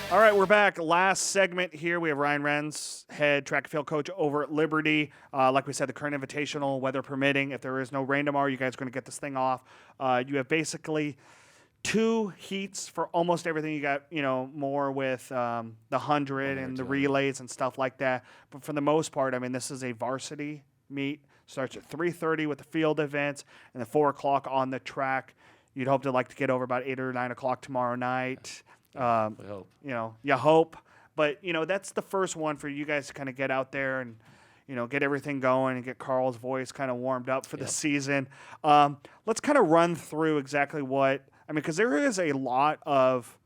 All right, we're back. Last segment here. We have Ryan Renz, head track and field coach over at Liberty. Like we said, the Kern Invitational, weather permitting. If there is no rain tomorrow, you guys are going to get this thing off. You have basically 2 heats for almost everything. You got, more with the 100 and the relays and stuff like that. But for the most part, I mean, this is a varsity meet. Starts at 3:30 with the field events and then 4 o'clock on the track. You'd hope to get over about 8 or 9 o'clock tomorrow night. We hope. You hope. But, that's the first one for you guys to kind of get out there and, get everything going and get Carl's voice kind of warmed up for the season. Let's kind of run through exactly because there is a lot of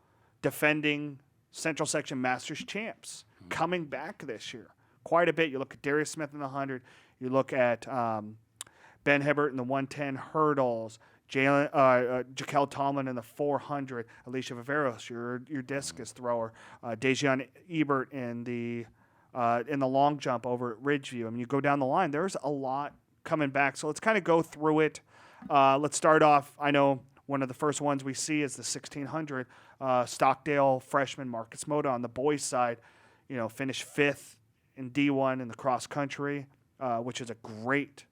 defending Central Section Masters champs coming back this year. Quite a bit. You look at Darius Smith in the 100. You look at Ben Hibbert in the 110 hurdles. Jaquel Tomlin in the 400, Alicia Viveros, your discus thrower, Dejan Ebert in the long jump over at Ridgeview. I mean, you go down the line, there's a lot coming back. So let's kind of go through it. Let's start off. I know one of the first ones we see is the 1600. Stockdale freshman Marcus Moda on the boys' side, finished 5th in D1 in the cross country, which is a great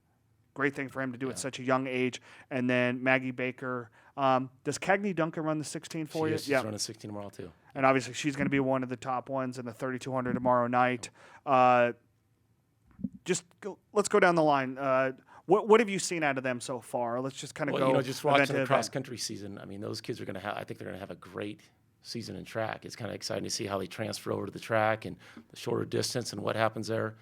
thing for him to do at such a young age. And then Maggie Baker. Does Cagney Duncan run the 16 for you? She's running 16 tomorrow too. And obviously she's going to be one of the top ones in the 3200 tomorrow night. Let's go down the line. What have you seen out of them so far? Let's just kind of go. Just watching the cross country season. I mean, those kids are going to have. I think they're going to have a great season in track. It's kind of exciting to see how they transfer over to the track and the shorter distance and what happens there.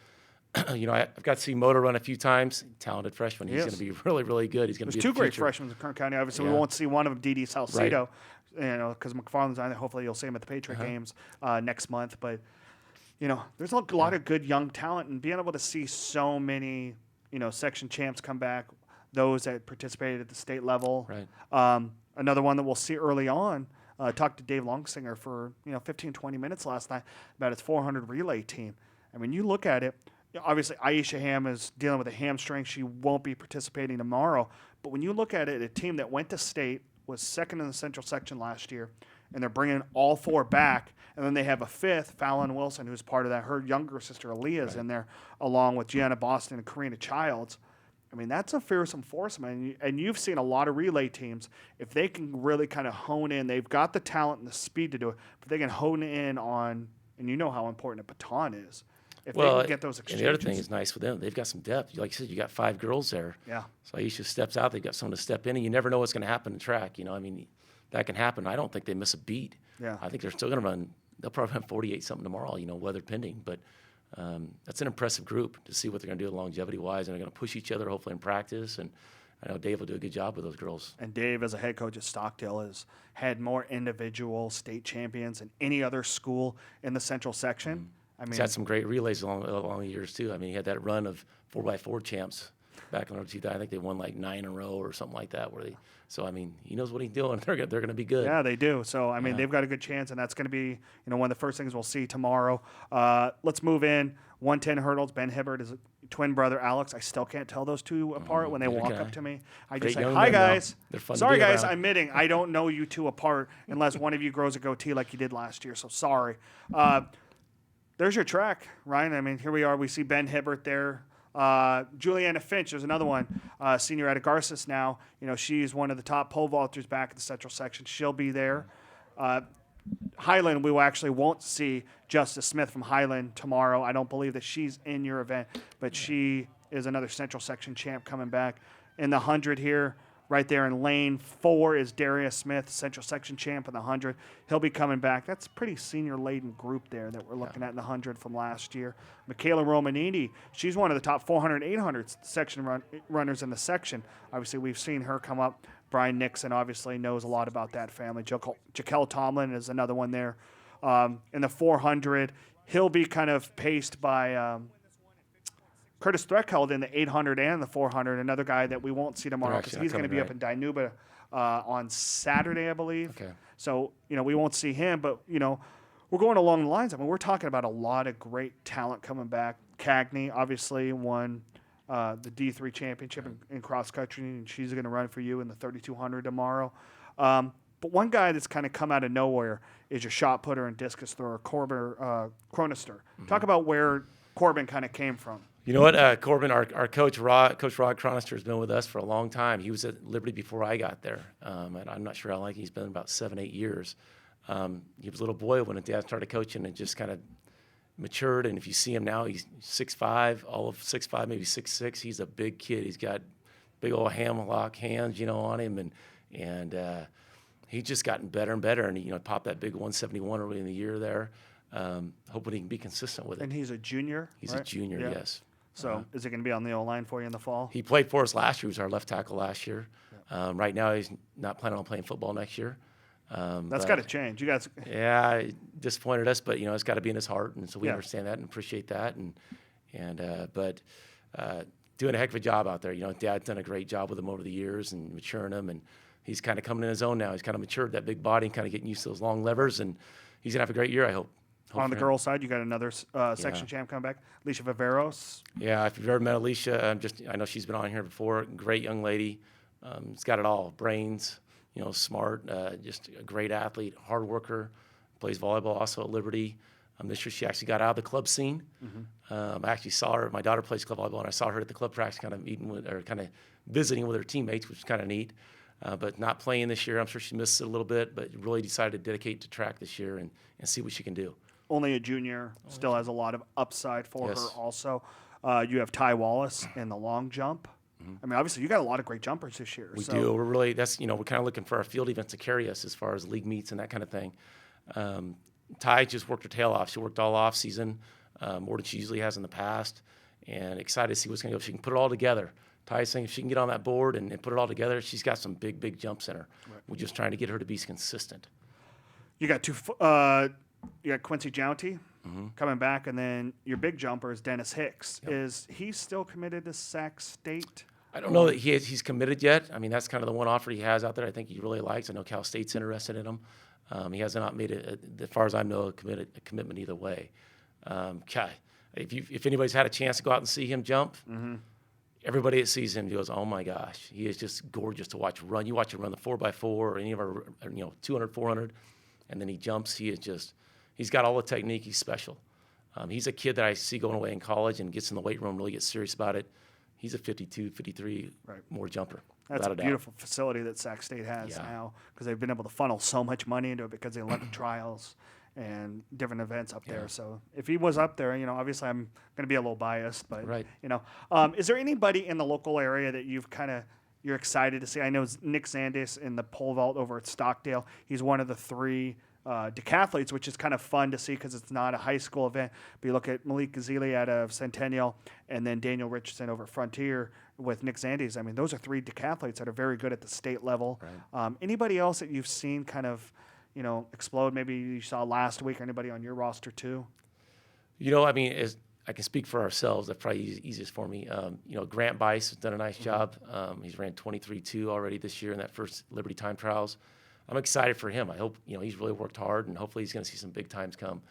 I've got to see Moda run a few times. Talented freshman. He's going to be really, really good. He's going to be. There's 2 great freshmen in Kern County. Obviously, we won't see one of them, Didi Salcedo, because McFarland's on there. Hopefully, you'll see him at the Patriot games next month. But there's a lot of good young talent, and being able to see so many section champs come back, those that participated at the state level. Right. Another one that we'll see early on. Talked to Dave Longsinger for 15, 20 minutes last night about his 400 relay team. I mean, you look at it. Obviously, Aisha Ham is dealing with a hamstring. She won't be participating tomorrow. But when you look at it, a team that went to state, was 2nd in the Central Section last year, and they're bringing all 4 back. And then they have a 5th, Fallon Wilson, who's part of that. Her younger sister, Aaliyah's in there, along with Gianna Boston and Karina Childs. I mean, that's a fearsome force, man. And you've seen a lot of relay teams. If they can really kind of hone in, they've got the talent and the speed to do it, but they can hone in on, and you know how important a baton is. If they can get those exchanges. And the other thing is nice with them. They've got some depth. Like you said, you got 5 girls there. Yeah. So Aisha steps out. They've got someone to step in, and you never know what's going to happen in track. I mean, that can happen. I don't think they miss a beat. Yeah. I think they're still going to run. They'll probably run 48-something tomorrow, weather pending. But that's an impressive group to see what they're going to do longevity-wise, and they're going to push each other, hopefully, in practice. And I know Dave will do a good job with those girls. And Dave, as a head coach at Stockdale, has had more individual state champions than any other school in the Central Section. I mean, he's had some great relays along the years, too. I mean, he had that run of 4x4 champs back in the 2000s. I think they won 9 in a row or something like that. So, I mean, he knows what he's doing. They're going to be good. Yeah, they do. So, I mean, they've got a good chance, and that's going to be, one of the first things we'll see tomorrow. Let's move in. 110 hurdles. Ben Hibbert is a twin brother, Alex. I still can't tell those 2 apart when they walk up to me. I just say, hi, guys. Sorry, guys. I'm admitting I don't know you 2 apart unless one of you grows a goatee like you did last year. So, sorry. There's your track, Ryan. I mean, here we are. We see Ben Hibbert there. Juliana Finch, there's another one, senior at Garces now. She's one of the top pole vaulters back at the Central Section. She'll be there. Highland, we won't see Justice Smith from Highland tomorrow. I don't believe that she's in your event, but she is another Central Section champ coming back. In the 100 here, right there in lane 4 is Darius Smith, Central Section champ in the 100. He'll be coming back. That's a pretty senior-laden group there that we're looking at in the 100 from last year. Michaela Romanini, she's one of the top 400 800 section runners in the section. Obviously, we've seen her come up. Brian Nixon obviously knows a lot about that family. Jaquel Tomlin is another one there. In the 400, he'll be kind of paced by Curtis Threkheld in the 800 and the 400, another guy that we won't see tomorrow because he's going to be up in Dinuba on Saturday, I believe. Okay. So, we won't see him, but, we're going along the lines. I mean, we're talking about a lot of great talent coming back. Cagney obviously won the D3 championship in cross country, and she's going to run for you in the 3200 tomorrow. But one guy that's kind of come out of nowhere is your shot putter and discus thrower, Corbin Cronister. Talk about where Corbin kind of came from. You know what, Corbin, our coach, Rod Cronister, has been with us for a long time. He was at Liberty before I got there, and I'm not sure how long he's been, about 7-8 years. He was a little boy when Dad started coaching and just kind of matured. And if you see him now, he's 6'5", all of 6'5", maybe 6'6". He's a big kid. He's got big old hamlock hands, on him, and he's just gotten better and better. And popped that big 171 early in the year there. Hoping he can be consistent with it. And he's a junior. He's right? a junior, yeah. yes. So is he going to be on the O-line for you in the fall? He played for us last year. He was our left tackle last year. Yeah. Right now, he's not planning on playing football next year. That's got to change. You guys. Yeah, it disappointed us, but it's got to be in his heart, and so we understand that and appreciate that. But doing a heck of a job out there. Dad's done a great job with him over the years and maturing him, and he's kind of coming in his own now. He's kind of matured that big body and kind of getting used to those long levers, and he's gonna have a great year, I hope. On the girls' side, you got another section champ coming back, Alicia Viveros. Yeah, if you've ever met Alicia, I know she's been on here before. Great young lady. She's got it all: brains, smart, just a great athlete, hard worker. Plays volleyball also at Liberty. This year she actually got out of the club scene. I actually saw her. My daughter plays club volleyball, and I saw her at the club practice, kind of meeting with, or kind of visiting with her teammates, which is kind of neat. But not playing this year. I'm sure she missed it a little bit, but really decided to dedicate to track this year and see what she can do. Only a junior, still has a lot of upside for her also. You have Ty Wallace in the long jump. I mean, obviously, you got a lot of great jumpers this year. We do. We're really, we're kind of looking for our field events to carry us as far as league meets and that kind of thing. Ty just worked her tail off. She worked all off season, more than she usually has in the past, and excited to see what's going to go. If she can put it all together. Ty's saying if she can get on that board and put it all together, she's got some big jumps in her. Right. We're just trying to get her to be consistent. You got you got Quincy Jounty coming back, and then your big jumper is Dennis Hicks. Yep. Is he still committed to Sac State? I don't know that he's committed yet. I mean, that's kind of the one offer he has out there I think he really likes. I know Cal State's interested in him. He has not made it, as far as I know, a commitment either way. If anybody's had a chance to go out and see him jump, everybody that sees him goes, oh my gosh, he is just gorgeous to watch run. You watch him run the 4x4 or any of our 200, 400, and then he jumps. He's got all the technique. He's special. He's a kid that I see going away in college and gets in the weight room, really gets serious about it. He's a 52, 53 more jumper. That's a beautiful facility that Sac State has now, because they've been able to funnel so much money into it because they Olympic trials and different events up there. So if he was up there, obviously I'm going to be a little biased, but is there anybody in the local area that you're excited to see? I know Nick Zandis in the pole vault over at Stockdale. He's one of the 3 decathletes, which is kind of fun to see because it's not a high school event. But you look at Malik Gazili out of Centennial and then Daniel Richardson over at Frontier with Nick Zandis. I mean, those are 3 decathletes that are very good at the state level. Right. Anybody else that you've seen kind of, explode? Maybe you saw last week, or anybody on your roster too? I mean, as I can speak for ourselves, that's probably easiest for me. Grant Bice has done a nice job. He's ran 23.2 already this year in that first Liberty time trials. I'm excited for him. I hope, he's really worked hard, and hopefully he's going to see some big times come.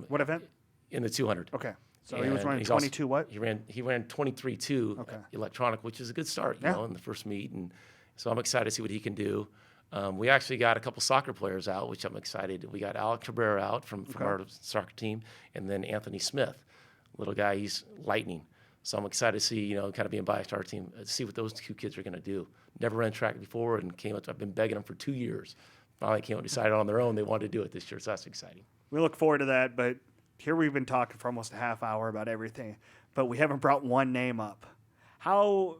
What event? In the 200. Okay. So he was running 22 what? He ran 23.2 electronic, which is a good start, in the first meet. And so I'm excited to see what he can do. We actually got a couple soccer players out, which I'm excited. We got Alec Cabrera out from our soccer team, and then Anthony Smith, little guy, he's lightning. So I'm excited to see, kind of being biased to our team, see what those 2 kids are going to do. Never ran track before and came up. I've been begging them for 2 years. Finally came up and decided on their own they wanted to do it this year, so that's exciting. We look forward to that, but here we've been talking for almost a half hour about everything, but we haven't brought one name up. How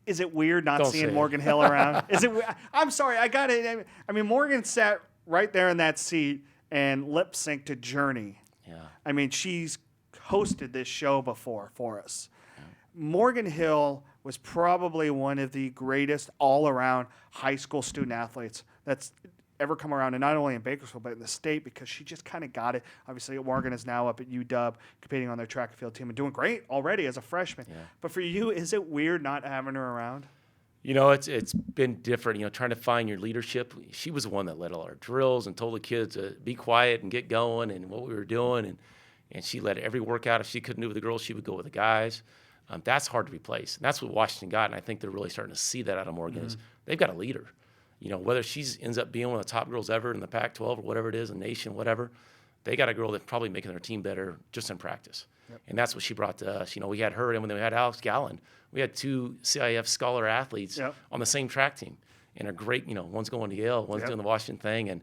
is it weird not seeing Morgan Hill around? Is it? I'm sorry, I got it. I mean, Morgan sat right there in that seat and lip synced to Journey. Yeah. I mean, she's hosted this show before for us. Yeah. Morgan Hill was probably one of the greatest all-around high school student athletes that's ever come around, and not only in Bakersfield, but in the state, because she just kind of got it. Obviously, Morgan is now up at UW competing on their track and field team and doing great already as a freshman. Yeah. But for you, is it weird not having her around? It's been different, trying to find your leadership. She was the one that led all our drills and told the kids to be quiet and get going and what we were doing. And she led every workout. If she couldn't do it with the girls, she would go with the guys. That's hard to replace. And that's what Washington got, and I think they're really starting to see that out of Morgan. Is they've got a leader. whether she ends up being one of the top girls ever in the Pac-12 or whatever it is, a nation, whatever, they got a girl that's probably making their team better just in practice. Yep. And that's what she brought to us. We had her, and when we had Alex Gallen, we had 2 CIF scholar athletes on the same track team. And are great, one's going to Yale, one's doing the Washington thing,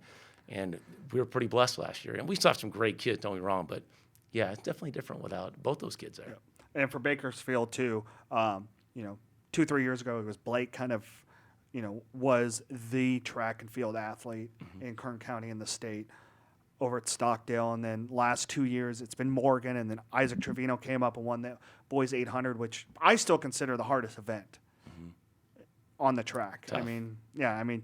and we were pretty blessed last year. And we still have some great kids, don't get me wrong, but yeah, it's definitely different without both those kids there. Yeah. And for Bakersfield too, 2-3 years ago, it was Blake kind of, was the track and field athlete in Kern County in the state over at Stockdale. And then last 2 years, it's been Morgan, and then Isaac Trevino came up and won the boys 800, which I still consider the hardest event on the track. Tough.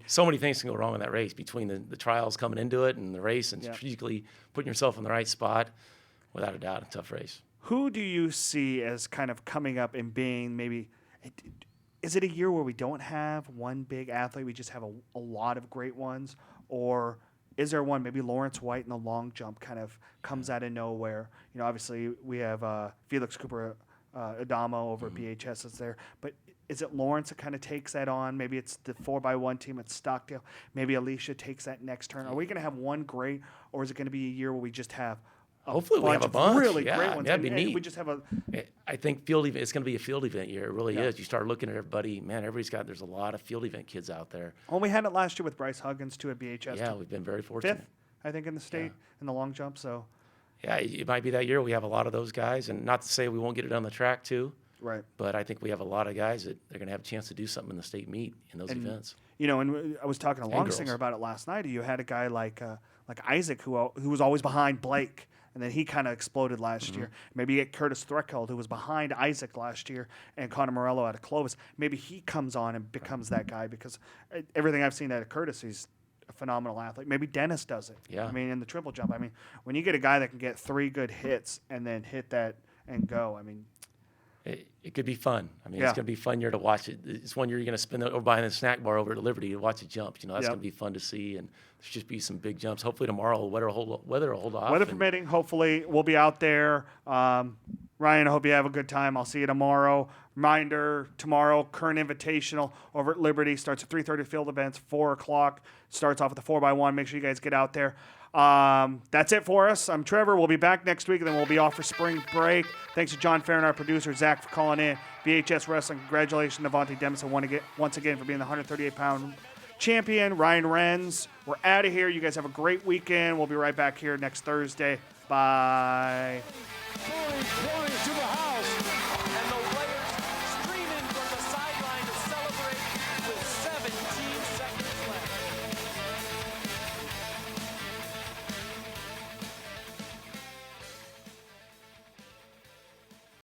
So many things can go wrong in that race between the trials coming into it and the race and strategically putting yourself in the right spot. Without a doubt, a tough race. Who do you see as kind of coming up and being maybe – is it a year where we don't have one big athlete, we just have a lot of great ones? Or is there one, maybe Lawrence White in the long jump kind of comes out of nowhere? Obviously we have Felix Cooper Adamo over at BHS that's there. But is it Lawrence that kind of takes that on? Maybe it's the 4x1 team at Stockdale. Maybe Alicia takes that next turn. Are we going to have one great, or is it going to be a year where we just have hopefully we have a bunch. Really great ones? That'd be neat. We just have I think field event. It's going to be a field event year. It really is. You start looking at everybody. Man, there's a lot of field event kids out there. Well, we had it last year with Bryce Huggins too at BHS. Yeah, we've been very fortunate. 5th, I think, in the state in the long jump. So. Yeah, it might be that year we have a lot of those guys, and not to say we won't get it on the track too. Right. But I think we have a lot of guys that they're going to have a chance to do something in the state meet in those events. And I was talking to Longsinger about it last night. You had a guy like Isaac who was always behind Blake, and then he kind of exploded last year. Maybe you get Curtis Threckhold, who was behind Isaac last year, and Connor Morello out of Clovis. Maybe he comes on and becomes that guy, because everything I've seen out of Curtis, he's a phenomenal athlete. Maybe Dennis does it. Yeah. In the triple jump. When you get a guy that can get 3 good hits and then hit that and go, it could be fun. It's going to be a fun year to watch it. It's one year you're going to spend over behind the snack bar over at Liberty to watch the jumps. That's going to be fun to see, and there's just be some big jumps. Hopefully tomorrow, weather will hold off. Weather permitting, hopefully we'll be out there. Ryan, I hope you have a good time. I'll see you tomorrow. Reminder, tomorrow, Kern Invitational over at Liberty. Starts at 3:30 field events, 4 o'clock. Starts off with the 4x1. Make sure you guys get out there. That's it for us. I'm Trevor. We'll be back next week, and then we'll be off for spring break. Thanks to John Farron, our producer, Zach, for calling in. VHS Wrestling, congratulations to Devontae Demison once again for being the 138-pound champion. Ryan Renz, we're out of here. You guys have a great weekend. We'll be right back here next Thursday. Bye.